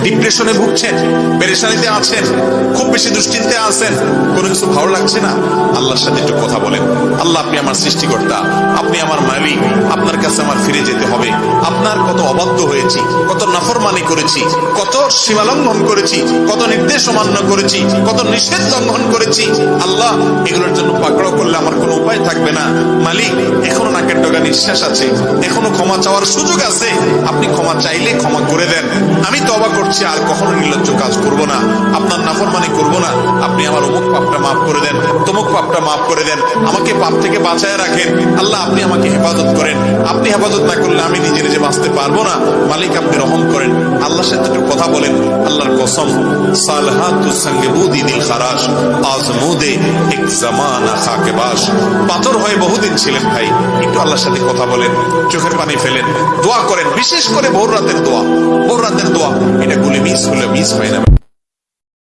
ডিপ্রেশনে ভুগছেন, পেরেশানিতে আছেন, খুব বেশি দুশ্চিন্তায় আছেন, কোনো কিছু ভালো লাগছে না, আল্লাহর সাথে একটু কথা বলেন। আল্লাহ, আপনি আমার সৃষ্টিকর্তা, আপনি আমার মালিক, আপনার কাছে আমার ফিরে যেতে হবে। আপনার কত অবাধ্য হয়েছি, কত নাফরমানি করেছি, কত সীমালঙ্ঘন করেছি, কত নির্দেশ অমান্য করেছি, কত নিষেধ লঙ্ঘন করেছি। আল্লাহ, এগুলোর জন্য পাকড়াও করলে আমার কোনো উপায় থাকবে না। মালিক, এখনো নাকের ডগা নিঃশ্বাস আছে, এখনো ক্ষমা চাওয়ার সুযোগ আছে, আপনি ক্ষমা চাইলে ক্ষমা করে দেন। আমি তওবা করছি, আর কখনো নির্লজ্জ কাজ করব না, আপনার নাফরমানি করব না। আপনি আমার অমুক পাপটা মাফ করে দেন, তমুক পাপটা মাফ করে দেন, আমাকে পাপ থেকে বাঁচায় রাখেন। আল্লাহ, আপনি আমাকে হেফাজত করেন, আপনি হেফাজত না করলে আমি নিজে নিজে বাঁচতে পারবো না। মালিক, আপনি রহম করেন। আল্লাহর সাথে একটু কথা বলেন। আল্লাহর কসম, সালহাতুস সঙ্গে বুদি দিল খারাস, আজমুদে এক জামানা খাকে বাস। পাথর হয়ে বহুদিন ছিলেন ভাই, একটু আল্লাহর সাথে কথা বলেন, চোখের পানি ফেলেন, দোয়া করেন, বিশেষ করে ভোর রাতের দোয়া। ভোর রাতের দোয়া, এটা গুলি মিস হলে মিস হয় না।